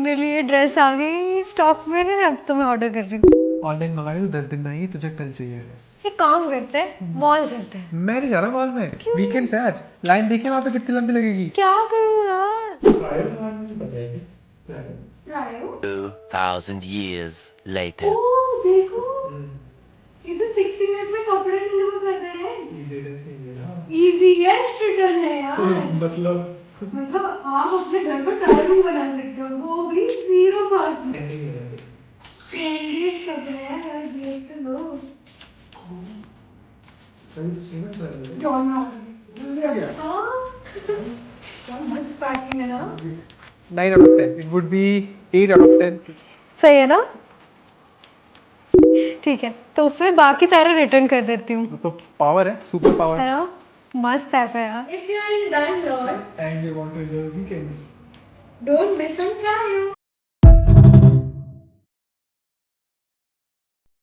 Finally ये dress आ गई stock में है, अब तो मैं ऑर्डर कर रही हूँ। ऑनलाइन मंगा रही हूँ 10 दिन में ही, तुझे कल चाहिए। एक काम करते हैं, मॉल चलते हैं। मैं नहीं जा रहा मॉल में, वीकेंड है आज। लाइन देखिए वहाँ पे कितनी लंबी लगेगी। क्या करूँ यार? 2000 years later. ओह देखो, इधर 60 मिनट में कपड़े डिलीवर कर रहे हैं। इजी गेस्ट रिटर्न है यार। मतलब आप अपने घर पर ट्रायल रूम बना सकते हो, वो भी 0 कॉस्ट में। ट्रेंडी कपड़े हैं यार, देख तो लो। जॉन में हाँ, क्या मस्त पैकिंग है ना। 9 out of 10, it would be 8 out of 10। सही है ना? ठीक है, तो फिर बाकी सारे रिटर्न कर देती हूँ। तो पावर है, सुपर पावर। है ना? मस्त ऐप है यार। If you are in Bangalore, And we want to enjoy weekends. don't miss on trial.